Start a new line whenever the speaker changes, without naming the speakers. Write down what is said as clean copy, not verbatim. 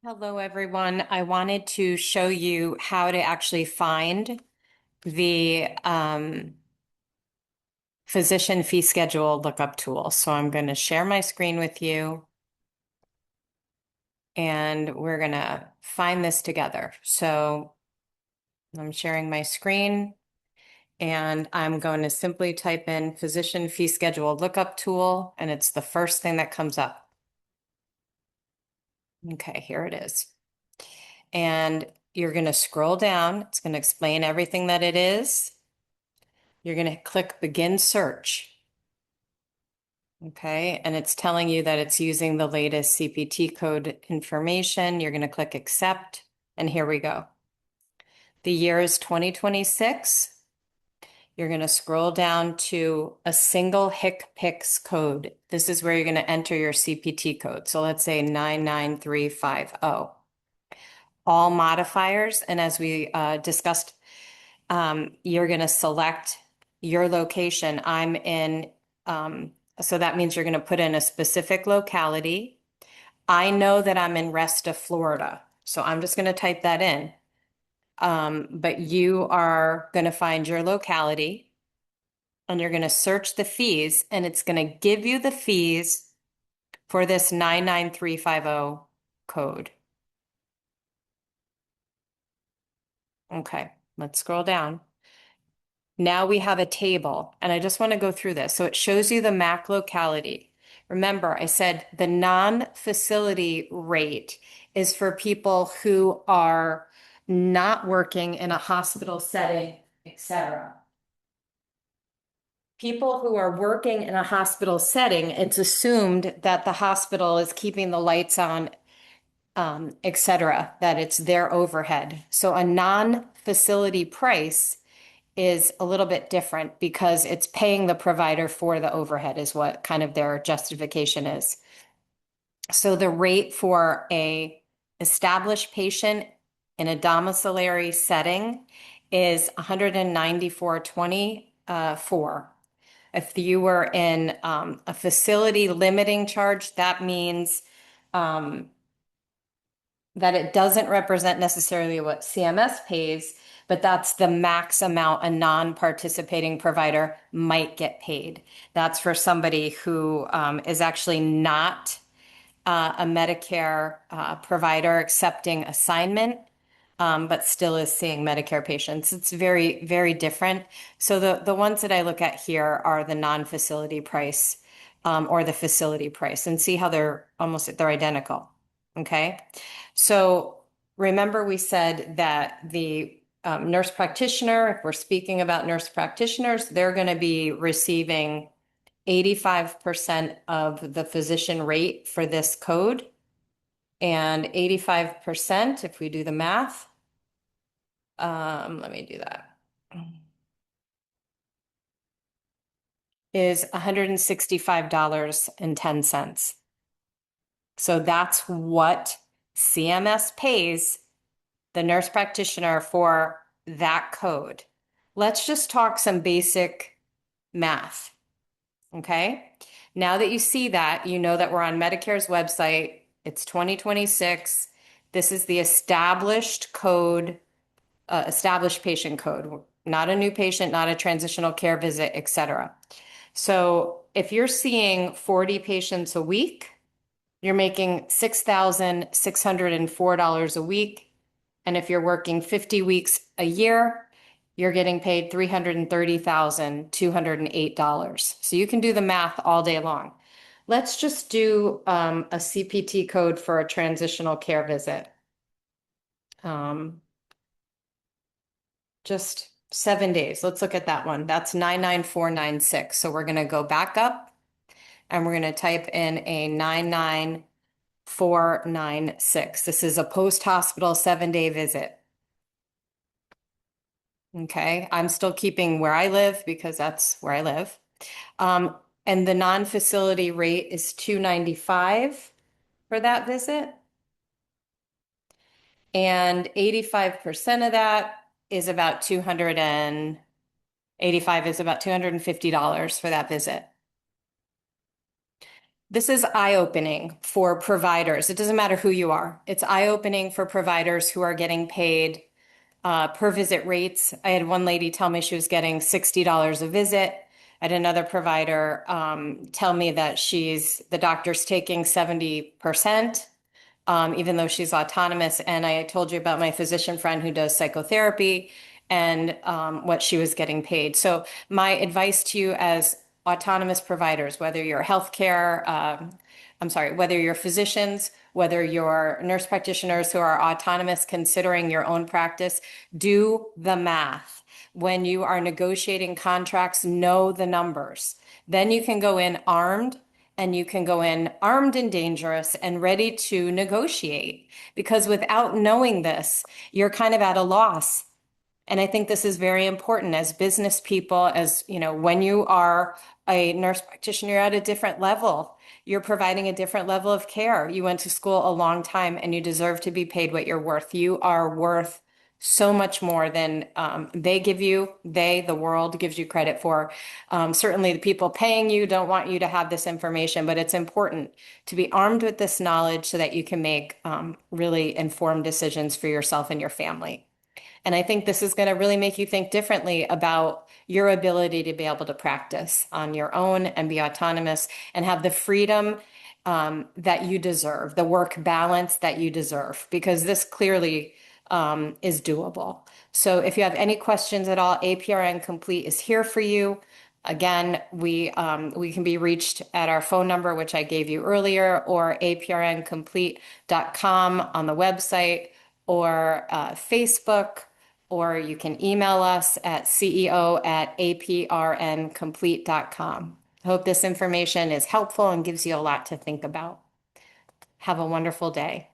Hello, everyone. I wanted to show you how to actually find the physician fee schedule lookup tool. So I'm going to share my screen with you and we're going to find this together. So I'm sharing my screen and I'm going to simply type in physician fee schedule lookup tool, and it's the first thing that comes up. Okay, here it is. And you're going to scroll down. It's going to explain everything that it is. You're going to click begin search. Okay, and it's telling you that it's using the latest CPT code information. You're going to click accept, and here we go. The year is 2026. You're going to scroll down to a single HCPCS code. This is where you're going to enter your CPT code. So let's say 99350. All modifiers, and as we discussed, you're going to select your location. I'm in, so that means you're going to put in a specific locality. I know that I'm in Resta, Florida, so I'm just going to type that in. But you are going to find your locality and you're going to search the fees, and it's going to give you the fees for this 99350 code. Okay, let's scroll down. Now we have a table, and I just want to go through this. So it shows you the MAC locality. Remember, I said the non-facility rate is for people who are not working in a hospital setting, etc. People who are working in a hospital setting, it's assumed that the hospital is keeping the lights on, etc., that it's their overhead. So a non-facility price is a little bit different because it's paying the provider for the overhead is what kind of their justification is. So the rate for a established patient in a domiciliary setting is $194.24. If you were in a facility limiting charge, that means that it doesn't represent necessarily what CMS pays, but that's the max amount a non-participating provider might get paid. That's for somebody who is actually not a Medicare provider accepting assignment, but still is seeing Medicare patients. It's very, very different. So the ones that I look at here are the non-facility price or the facility price, and see how they're identical. Okay. So remember we said that the nurse practitioner, if we're speaking about nurse practitioners, they're going to be receiving 85% of the physician rate for this code. And 85%, if we do the math, let me do that, is $165.10. So that's what CMS pays the nurse practitioner for that code. Let's just talk some basic math. Okay. Now that you see that, you know that we're on Medicare's website. It's 2026. This is the established code, established patient code, not a new patient, not a transitional care visit, etc. So if you're seeing 40 patients a week, you're making $6,604 a week. And if you're working 50 weeks a year, you're getting paid $330,208. So you can do the math all day long. Let's just do a CPT code for a transitional care visit. Just 7 days. Let's look at that one. That's 99496. So we're going to go back up and we're going to type in a 99496. This is a post-hospital 7-day visit. Okay, I'm still keeping where I live because that's where I live. And the non-facility rate is $295 for that visit. And 85% of that is about $250 for that visit. This is eye-opening for providers. It doesn't matter who you are. It's eye-opening for providers who are getting paid per visit rates. I had one lady tell me she was getting $60 a visit. I had another provider tell me that the doctor's taking 70%, even though she's autonomous. And I told you about my physician friend who does psychotherapy and what she was getting paid. So my advice to you as autonomous providers, whether you're healthcare, I'm sorry, whether you're physicians, whether you're nurse practitioners who are autonomous considering your own practice, do the math. When you are negotiating contracts, know the numbers. Then you can go in armed and you can go in armed and dangerous and ready to negotiate. Because without knowing this, you're kind of at a loss. And I think this is very important as business people, as you know, when you are a nurse practitioner, you're at a different level. You're providing a different level of care. You went to school a long time and you deserve to be paid what you're worth. You are worth so much more than they give you, the world gives you credit for. Certainly, the people paying you don't want you to have this information, but it's important to be armed with this knowledge so that you can make really informed decisions for yourself and your family. And I think this is going to really make you think differently about your ability to be able to practice on your own and be autonomous and have the freedom that you deserve, the work balance that you deserve, because this clearly is doable. So if you have any questions at all, APRN Complete is here for you. Again, we can be reached at our phone number, which I gave you earlier, or aprncomplete.com on the website, or Facebook, or you can email us at ceo@aprncomplete.com. I hope this information is helpful and gives you a lot to think about. Have a wonderful day.